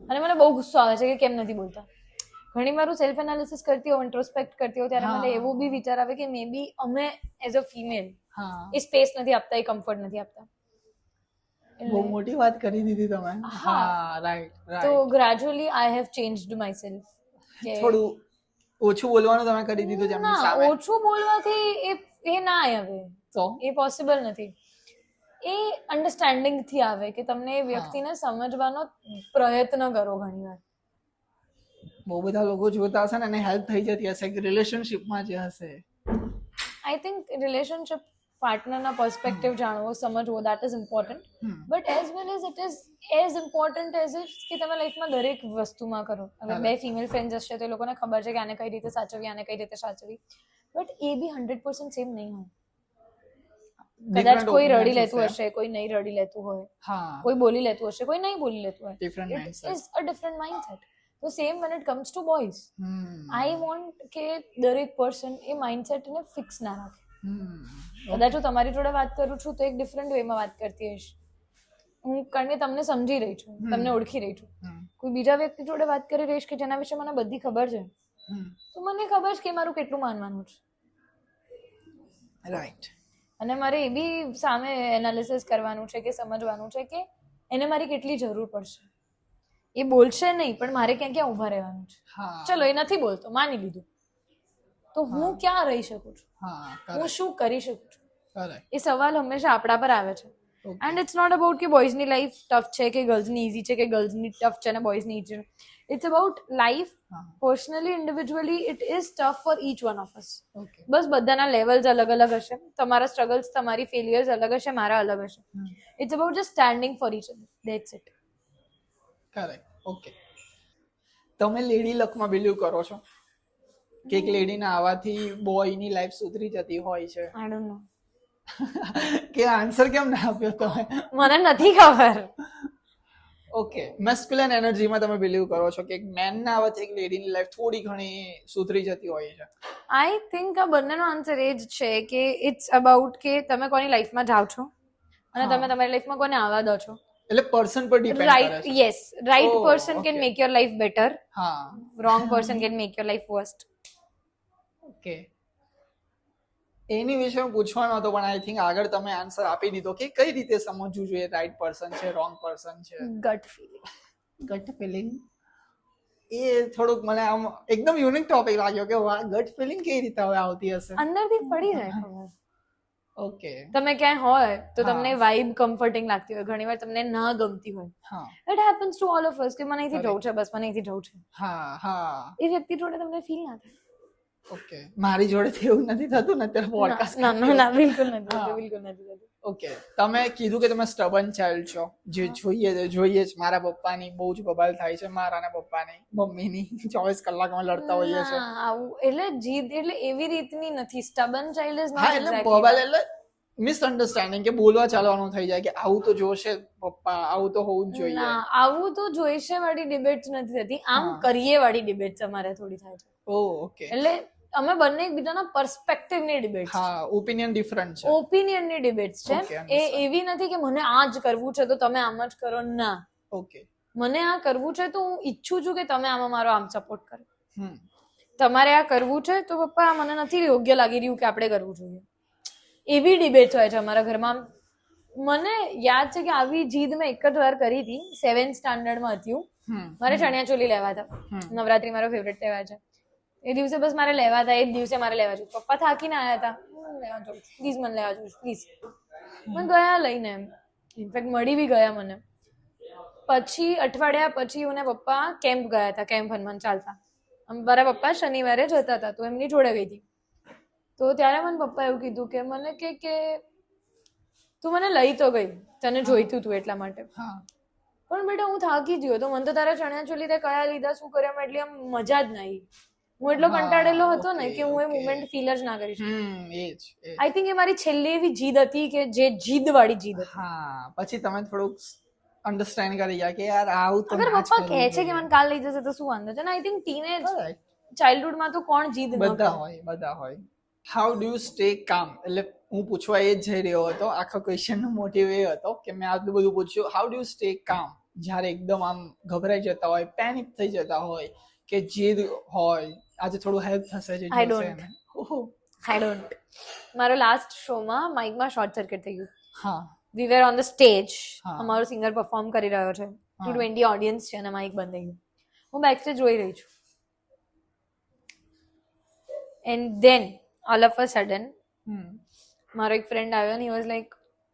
અને મને બહુ ગુસ્સો આવે છે કે કેમ નથી બોલતા. ઘણી વાર હું સેલ્ફ એનાલિસિસ કરતી હોઉં, ઇન્ટ્રોસ્પેક્ટ કરતી હોઉં, ત્યારે મને એવું બી વિચાર આવે કે મે બી અમે as a female A space નથી આપતા, એ કમ્ફર્ટ નથી આપતા. બહુ મોટી વાત કરી દીધી તમે. હા, રાઈટ. તો gradually I have changed my self. થોડું ઓછું બોલવાનું તમે કરી દીધું જેમની સામે. ઓછું બોલવાથી એ ના આવે, એ પોસિબલ નથી. એ અન્ડરસ્ટેન્ડિંગ થી આવે કે તમને એ વ્યક્તિને સમજવાનો પ્રયત્ન કરો ઘણીવાર. બહુ બધા લોકો જોતા હશે ને એને હેલ્પ થઈ જતી હશે કે રિલેશનશિપમાં જે હશે. આઈ થિંક રિલેશનશિપ પાર્ટનરના પર્સપેક્ટિવ જાણવો સમજવો that is important, but as well as it is as important as it કે તમે લાઈફમાં દરેક વસ્તુમાં કરો. હવે 2 ફિમેલ ફ્રેન્ડ્સ હશે તો એ લોકોને ખબર છે કે આને કઈ રીતે સાચવવી, આને કઈ રીતે સાચવવી, બટ એ બી 100% સેમ નહીં હોય. કદાચ કોઈ રડી લેતું હશે, કોઈ નહીં રડી લેતું હોય, કોઈ બોલી લેતું હશે, કોઈ નહીં બોલી લેતું હોય. It is a different mindset. તો same when it comes to boys, I want કે દરેક પર્સન એ માઇન્ડસેટને ફિક્સ ના રાખે. કદાચ હું તમારી જોડે વાત કરું છું તો એક ડિફરન્ટ વેમાં વાત કરતી હઈશ. હું કારણ કે તમને સમજી રહી છું, તમને ઓળખી રહી છું. કોઈ બીજા વ્યક્તિ જોડે વાત કરી રહીશ કે જેના વિશે મને બધી ખબર છે, તો મને ખબર છે કે મારું કેટલું માનવાનું છે. રાઈટ. અને મારે એ બી સામે એનાલિસિસ કરવાનું છે કે સમજવાનું છે કે એને મારી કેટલી જરૂર પડશે. એ બોલશે નહીં પણ મારે ક્યાં ક્યાં ઊભા રહેવાનું છે. ચલો એ નથી બોલતો, માની લીધું, તો હું ક્યાં રહી શકું છું, હું શું કરી શકું છું. એ સવાલ હંમેશા આપણા પર આવે છે. એન્ડ ઇટ્સ નોટ અબાઉટ કે બોયઝની લાઈફ ટફ છે કે ગર્લ્સની ઇઝી છે કે ગર્લ્સની ટફ છે અને બોયઝની ઇઝી છે. It's about life personally, individually it is tough for each one of us. બસ બધાના લેવલ્સ અલગ અલગ હશે, તમારા સ્ટ્રગલ્સ, તમારી ફેલિયર્સ અલગ હશે, મારા અલગ હશે. It's about just standing for each other, that's it. Correct. Okay, તમે લેડી લકમાં બિલીવ કરો છો કે એક લેડીના આવવાથી બોયની લાઈફ સુધરી જતી હોય છે? I don't know. કે આન્સર કેમ ના આપ્યો તમે? મને નથી ખબર. ઓકે, મેસ્ક્યુલન એનર્જીમાં તમે બિલીવ કરો છો કે એક મેન ના આવવાથી એક લેડીની લાઈફ થોડી ઘણી સુધરી જતી હોય છે? આઈ થિંક આ બંનેનો આન્સર એ જ છે કે ઇટ્સ અબાઉટ કે તમે કોની લાઈફમાં જાઓ છો અને તમે તમારી લાઈફમાં કોને આવવા દો છો. એટલે પર્સન પર ડિપેન્ડ કરે છે. Yes, right person can make your life better, wrong person can make your life worst. Okay, એની વિશે હું પૂછવાનો હતો પણ આઈ થિંક આગળ તમે આન્સર આપી દીધો કે કઈ રીતે સમજવું જોઈએ રાઈટ પર્સન છે, રોંગ પર્સન છે. ગટ ફીલિંગ. ગટ ફીલિંગ એ થોડુંક મને આમ એકદમ યુનિક ટોપિક લાગ્યો કે વાહ, ગટ ફીલિંગ કઈ રીતે હવે આવતી હશે? અંદરથી પડી જાય ખબર. ઓકે, તમે ક્યાંય હોય તો તમને વાઇબ કમ્ફર્ટિંગ લાગતી હોય, ઘણીવાર તમને ના ગમતી હોય. It happens to all of us કે મને અહીંથી જવું છે, બસ મને અહીંથી જવું છે. એ વ્યક્તિ જોડે તમને ફીલ ના થાય. ઓકે, મારી જોડે એવું નથી થતું ને અત્યારે પોડકાસ્ટ. ના, બિલકુલ નથી. ઓકે, તમે કીધું કે તમે સ્ટબન ચાઇલ્ડ છો, જે જોઈએ જ. મારા પપ્પાની બહુ જ બબાલ થાય છે, મારા ને પપ્પાની, મમ્મીની 24 કલાક અમે લડતા હોઈએ છે. આવું એટલે જીદ એટલે એવી રીતની નથી. સ્ટબન ચાઇલ્ડ ઇઝ નોટ એટલે બબાલ એટલે મિસઅન્ડરસ્ટેન્ડિંગ કે બોલવા ચાલવાનું થઈ જાય કે આવું તો જોશે પપ્પા, આવું તો હોવું જ જોઈએ. આવું તો જોઈશે વાળી ડિબેટ નથી થતી, આમ કરીએ વાળી ડિબેટ અમારે થોડી થાય છે. ઓકે, એટલે અમે બંને એકબીજાના પર્સપેક્ટિવની ડિબેટ છે. ઓપિનિયન ડિફરન્ટ છે. ઓપિનિયનની ડિબેટ છે. એ એવી નથી કે મને આ જ કરવું છે તો તમે આમ જ કરો. ના, ઓકે, મને આ કરવું છે તો હું ઈચ્છું છું કે તમે આમાં મારો આમ સપોર્ટ કરો. તમારે આ કરવું છે તો પપ્પા મને નથી યોગ્ય લાગી રહ્યું કે આપણે કરવું જોઈએ. એવી ડિબેટ હોય છે અમારા ઘરમાં. મને યાદ છે કે આવી જીદ મેં એક જ વાર કરી હતી. 7th સ્ટાન્ડર્ડમાં હતી હું. મારે ચણિયા ચોલી લેવા હતા. નવરાત્રી મારો ફેવરેટ તહેવાર છે. એ દિવસે બસ મારે લેવા હતા, એ જ દિવસે મારે લેવા જવું. પપ્પા થાકીને આવ્યા હતા, લેવા જવું પ્લીઝ, મને લેવા જવું પ્લીઝ. મને ગયા લઈને, એમ ઇનફેક્ટ મળી બી ગયા મને. પછી અઠવાડિયા પછી હું ને પપ્પા કેમ્પ ગયા હતા, કેમ્પ હનુમાન ચાલતા. મારા પપ્પા શનિવારે જતા હતા તો એમની જોડે ગઈ હતી. તો ત્યારે મને પપ્પા એવું કીધું કે મને કે તું મને લઈ તો ગઈ, તને જોઈતું તું એટલા માટે, પણ બેટા હું થાકી ગયો તો મને તો તારા ચણિયા ચોલી તે કયા લીધા, શું કર્યા, એટલી આમ મજા જ નહીં. હું એટલો કંટાળેલો હતો ને કે હું એ મુમેન્ટ ફીલ જ ના કરી શકું. આઈ થિંક એ મારી છેલ્લી એવી જીદ હતી કે જે જીદ વાળી જીદ હતી. પછી તમે થોડુંક અન્ડરસ્ટેન્ડ કરી ગયા કે યાર આવું તો અગર પપ્પા કહે છે કે મને કાલ લઈ જશે તો શું વાંધો છે ને. આઈ થિંક ટીનેજ ચાઇલ્ડહુડમાં તો કોણ જીદ ન કરે. બધા હોય. હાઉ ડુ યુ સ્ટે કામ? એટલે હું પૂછવા એ જ જઈ રહ્યો હતો. આખો ક્વેશ્ચનનો મોટિવ એ હતો કે મેં આટલું બધું પૂછ્યું, હાઉ ડુ યુ સ્ટે કામ જ્યારે એકદમ આમ ગભરાઈ જતા હોય, પેનિક થઈ જતા હોય કે જીદ હોય. આજે થોડું હેલ્પ થશે જે આઈ ડોન્ટ. મારો લાસ્ટ શોમાં માઇકમાં શોર્ટ સર્કિટ થઈ ગયું. વી વેર ઓન ધ સ્ટેજ. અમારો સિંગર પરફોર્મ કરી રહ્યો છે, 220 ઓડિયન્સ છે અને માઇક બંધ થઈ ગયું. હું બેક સ્ટેજ જોઈ રહી છું. And then all of a sudden મારો એક ફ્રેન્ડ આવ્યો અને હી વોઝ લાઈક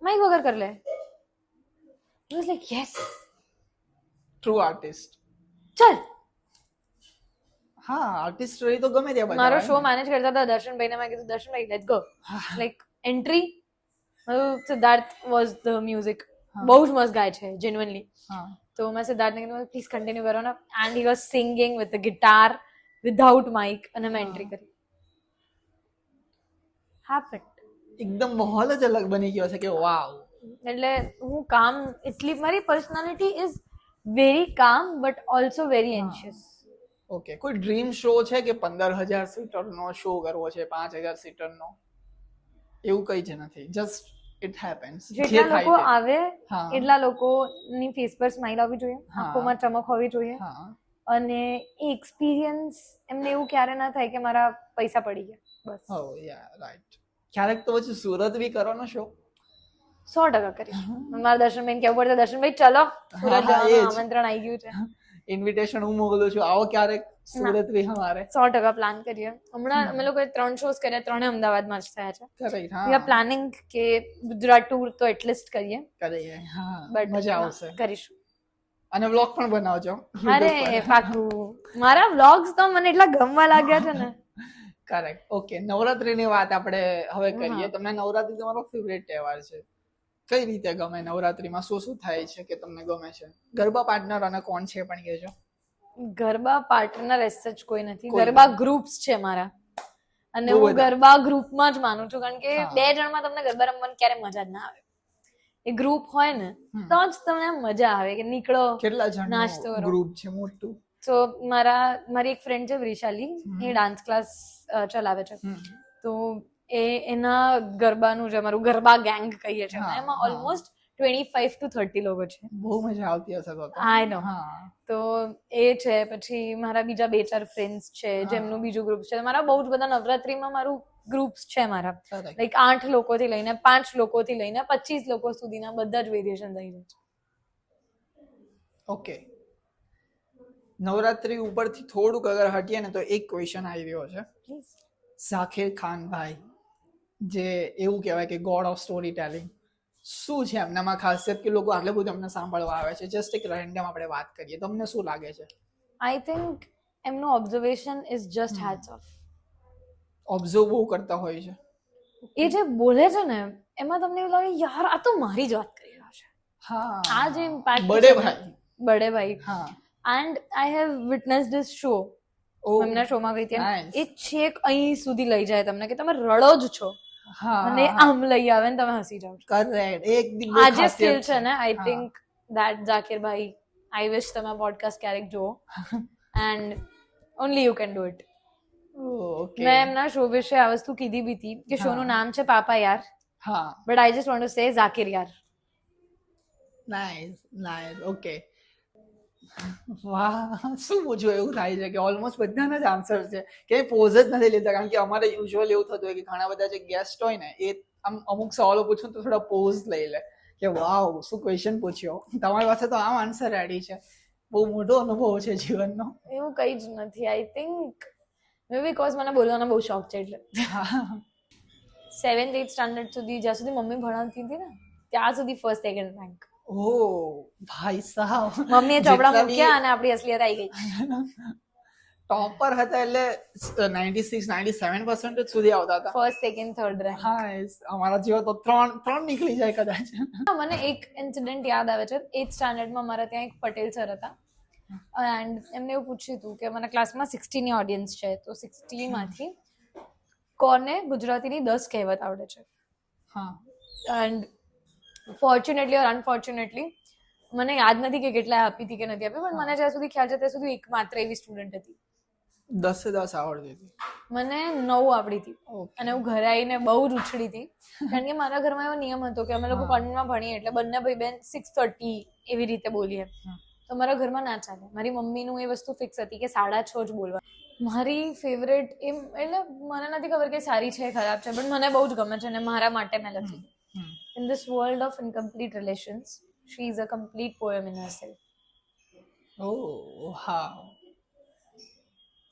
માઇક વગર કર લે. I was like, yes. True artist. ચલ. હા, આર્ટિસ્ટ રહી તો ગમે ત્યાં મારો શો મેનેજ કરતા હતા દર્શનભાઈને મેં કીધું Darshanbhai let's go. Like entry Siddharth was the music. બહુ જ મસ્ત ગાય છે જેન્યુઅનલી. તો મેં સિદ્ધાર્થને કીધું પ્લીઝ કન્ટિન્યુ કરો ને, and he was singing with the guitar without mic અને મેં એન્ટ્રી કરી. હેપન્ડ. એકદમ માહોલ જ અલગ બની ગયો છે કે વાવ. એટલે હું કામ એટલી, મારી પર્સનાલિટી ઇઝ વેરી કામ બટ ઓલ્સો વેરી એન્શિયસ. ઓકે, કોઈ ડ્રીમ શો છે કે 15,000 સીટરનો શો કરવો છે, 5,000 સીટરનો? એવું કઈ જ નથી, જસ્ટ ઇટ હેપન્સ. જેટલા લોકો આવે એટલા લોકોની ફેસ પર સ્માઈલ આવવી જોઈએ, આંખોમાં ચમક હોવી જોઈએ, અને એ એક્સપિરિયન્સ એમને એવું ક્યારે ના થાય કે મારા પૈસા પડી ગયા બસ. ઓ યા રાઈટ. ક્યારેક તો પછી સુરત બી કરવાનો શો? 100% કરીશું. મારા દર્શનભાઈ કેવું પડશે, દર્શનભાઈ ચલો સુરત જવાનું આમંત્રણ આવી ગયું છે, ઇન્વિટેશન હું મોકલું છું, આવો ક્યારેક સુરત બી અમારે. 100% પ્લાન કરીએ. હમણાં અમે લોકોએ 3 શોઝ કર્યા, 3 અમદાવાદમાં જ થયા છે. કરેક્ટ. વી આર પ્લાનિંગ કે ગુજરાત ટૂર તો એટલીસ્ટ કરીએ. હા, મજા આવશે. કરીશું. અને વ્લોગ પણ બનાવજો. અરે પાકું. મારા વ્લોગ્સ તો મને એટલા ગમવા લાગ્યા છે ને. કરેક્ટ. ઓકે, નવરાત્રીની વાત આપણે હવે કરીએ. તમને નવરાત્રી તમારો ફેવરેટ તહેવાર છે. કઈ રીતે ગમે નવરાત્રીમાં? શું થાય છે કે તમને ગમે છે? ગરબા પાર્ટનર અને કોણ છે પણ કહેજો. ગરબા પાર્ટનર એસ સચ કોઈ નથી, ગરબા ગ્રુપ્સ છે મારા, અને હું ગરબા ગ્રુપમાં જ માનું છું, કારણ કે 2 જણમાં તમને ગરબા રમવાની ક્યારે મજા જ ના આવે. એ ગ્રુપ હોય ને તો જ તમને મજા આવે કે નીકળો. કેટલા જણ નાસ્તો ગ્રુપ છે મોટું? તો મારી એક ફ્રેન્ડ છે વૈશાલી, એ ડાન્સ ક્લાસ ચલાવે છે, તો એના ગરબાનું જે અમારું ગરબા ગેંગ કહીએ છીએ, એમાં ઓલમોસ્ટ 25 to 30 લોકો છે. બહુ મજા આવતી હશે તો. આઈ નો. તો એ છે. પછી મારા બીજા 2-4 ફ્રેન્ડ્સ છે જેમનું બીજું ગ્રુપ છે. મારા બહુ જ બધા નવરાત્રીમાં મારું ગ્રુપ્સ છે મારા, લાઈક 8 લોકોથી લઈને 5 લોકોથી લઈને 25 લોકો સુધીના બધા જ વેરિએશન થઈ જાય છે. ઓકે, નવરાત્રી ઉપરથી થોડુંક અગર હટીએ ને તો એક ક્વેશ્ચન આવી રહ્યો છે. ઝાકિર ખાન ભાઈ, જે એવું કહેવાય કે ગોડ ઓફ સ્ટોરી ટેલિંગ, શું છે એમનામાં ખાસિયત કે લોકો આટલે બધું એમને સાંભળવા આવે છે? જસ્ટ એક રેન્ડમ આપણે વાત કરીએ, તમને શું લાગે છે? આઈ થિંક એમનું observation is just heads of. Observe બહુ કરતા હોય છે. એ જે બોલે છે ને એમાં તમને એવું લાગે યાર આ તો મારી જ વાત કરી રહ્યો છે. હા, આ જે ઇમ્પેક્ટ બડે ભાઈ. હા, and I have witness this show. એમના શોમાં ગઈ હતી, એ છેક અહીં સુધી લઈ જાય તમને કે તમે રડો જ છો, અને આમ લઈ આવે ને તમે હસી જાવ છો. કરેક્ટ. એક આ જે સ્કિલ છે ને, આઈ થિંક ધેટ ઝાકિર ભાઈ, આઈ વિશ તમે પોડકાસ્ટ ક્યારેક જુઓ, and only you can do it. મેં એમના શો વિશે આ વસ્તુ કીધી બી હતી કે શો નું નામ છે પાપા યાર, but I just want to say Zakir યાર. Nice nice. ઓકે, વાહ, શું પૂછ્યું એવું થાય છે કે ઓલમોસ્ટ બધાના જ આન્સર છે, કે પોઝ જ નથી લેતા, કારણ કે અમારે યુઝ્યુઅલી એવું થતું હોય કે ઘણા બધા જે ગેસ્ટ હોય ને એ આમ અમુક સવાલો પૂછું તો થોડા પોઝ લઈ લે કે વાવ શું ક્વેશ્ચન પૂછ્યો. તમારી પાસે તો આમ આન્સર રેડી છે. બહુ મોટો અનુભવ છે જીવનનો. એવું કઈ જ નથી. આઈ થિંક મે બીકોઝ મને બોલવાનો બહુ શોખ છે, એટલે 7th 8th સ્ટાન્ડર્ડ સુધી જ્યાં સુધી મમ્મી ભણાવતી હતી ને ત્યાં સુધી ફર્સ્ટ સેકન્ડ રેન્ક. ઓ ભાઈ સાહેબ, મમ્મીએ ચોપડા મૂક્યા અને આપણી અસલિયત આવી ગઈ. ટોપર હતા એટલે 96-97% સુધી આવતા હતા. First second third rank. હા, અમારા જેવો તો 3 નીકળી જાય કદાચ. મને એક ઇન્સિડન્ટ યાદ આવે છે. 8th સ્ટાન્ડર્ડમાં મારા ત્યાં એક પટેલ સર હતા, એન્ડ એમને એવું પૂછ્યું હતું કે મારા ક્લાસમાં 60 ની ઓડિયન્સ છે, તો 60 માંથી કોને ગુજરાતીની 10 કહેવત આવડે છે? એન્ડ ફોર્ચ્યુનેટલી ઓર અનફોર્ચ્યુનેટલી મને યાદ નથી કે કેટલા આપી હતી કે નથી આપી, પણ મને જ્યાં સુધી ખ્યાલ છે ત્યાં સુધી એક માત્ર એવી સ્ટુડન્ટ હતી 10 આવડતી હતી. મને 9 આવડી હતી, અને હું ઘરે આવીને બહુ જ ઉછળી હતી, કારણ કે મારા ઘરમાં એવો નિયમ હતો કે અમે લોકો કોન્વેન્ટમાં ભણીએ એટલે બંને ભાઈ બહેન 6:30 એવી રીતે બોલીએ, તો મારા ઘરમાં ના ચાલે. મારી મમ્મીનું એ વસ્તુ ફિક્સ હતી કે 6:30 જ બોલવા. મારી ફેવરેટ એમ એટલે મને નથી ખબર કે સારી છે ખરાબ છે, પણ મને બહુ જ ગમે છે, અને મારા માટે મેં લખી. In this world of incomplete relations, she is a complete poem in herself. Oh, wow.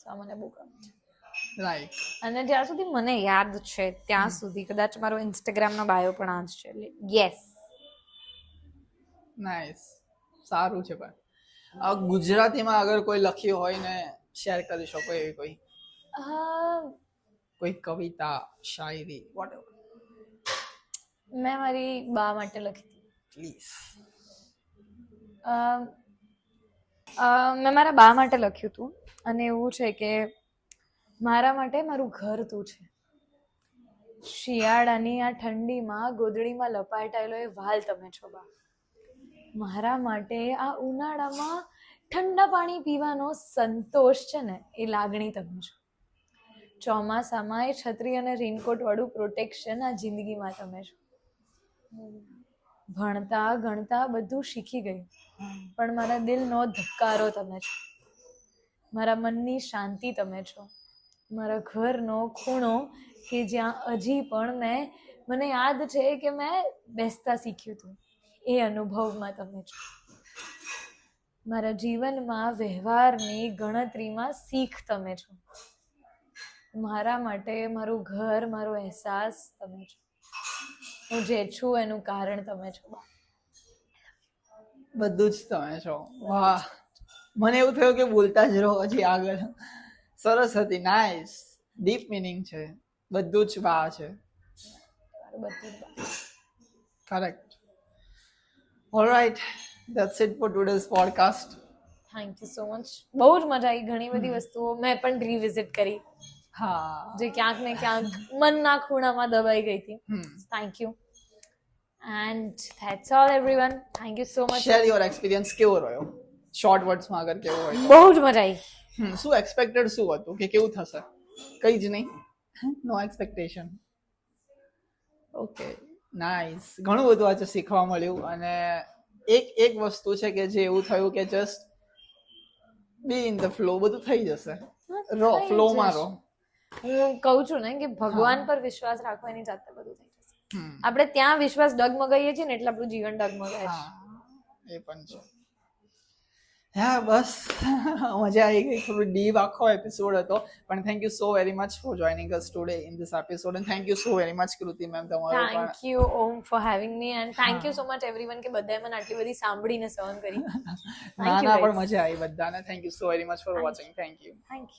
So મને બહુ ગમે છે. રાઈટ. અને જ્યાં સુધી મને યાદ છે ત્યાં સુધી કદાચ મારો ઇન્સ્ટાગ્રામ નો બાયો પણ આ જ છે. એટલે યસ. નાઇસ, સારું છે. પણ ગુજરાતીમાં અગર કોઈ લખ્યું હોય ને શેર કરી શકો એવી કોઈ કવિતા, શાયરી, વોટએવર. મેં મારી બા માટે લખી હતી. પ્લીઝ. મેં મારા બા માટે લખ્યું હતું અને એવું છે કે મારા માટે મારું ઘર તું છે. શિયાળાની આ ઠંડીમાં ગોદડીમાં લપાટાયેલો એ વાલ તમે છો બા. મારા માટે આ ઉનાળામાં ઠંડા પાણી પીવાનો સંતોષ છે ને એ લાગણી તમે છો. ચોમાસામાં એ છત્રી અને રેનકોટ વાળું પ્રોટેક્શન આ જિંદગીમાં તમે છો. ભણતા ગણતા બધું શીખી ગયું પણ મારા દિલનો ધબકારો તમે છો. મારા મનની શાંતિ તમે છો. મારા ઘરનો ખૂણો કે જ્યાં હજી પણ મને યાદ છે કે મેં બેસતા શીખ્યું હતું એ અનુભવમાં તમે છો. મારા જીવનમાં વ્યવહારની ગણતરીમાં શીખ તમે છો. મારા માટે મારું ઘર, મારો અહેસાસ તમે છો. હું જે છું એનું કારણ તમે છો. બધું જ તમે છો. વાહ, મને એવું થયું કે બોલતા જ રહો હજી આગળ. સરસ હતી. નાઇસ, ડીપ મિનિંગ છે. બધું જ બા છે. Correct. Alright, that's it four today's podcast. Thank you so much. બહુ જ મજા આવી. ઘણી બધી વસ્તુઓ મેં પણ રિવિઝિટ કરી હા, જે ક્યાંક ને ક્યાંક મનના ખૂણામાં દબાઈ ગઈ હતી. Thank you. And that's all everyone. Thank you so much. Share your experience. કેવો રહ્યો શોર્ટ વર્ડ્સમાં અગર કેવો હોય? બહુ જ મજા આવી. શું એક્સપેક્ટેડ શું હતું કે કેવું થશે? કઈ જ નહીં. નો એક્સપેક્ટેશન. Okay, nice. ઘણું બધું આજે શીખવા મળ્યું અને એક વસ્તુ છે કે જે એવું થયું કે just B in the flow. બધું થઈ જશે. રો ફ્લોમાં રહો. હું કહું છું ને કે ભગવાન પર વિશ્વાસ રાખવાની જાતે બધું થઈ જશે. આપણે ત્યાં વિશ્વાસ ડગમગાઈએ છીએ ને એટલે આપણું જીવન ડગમગાય છે. એ પણ છે. હા, બસ મજા આવી ગઈ. થોડું ડીપ આખો એપિસોડ હતો પણ thank you so very much for joining us today in this episode and thank you so very much Kriti ma'am તમારો પણ. Thank you Om for having me and thank you so much everyone કે બધાએ મને આટલી બધી સાંભળીને સહન કરી. ના પણ મજા આવી બધાને. Thank you so very much for watching. Thank you.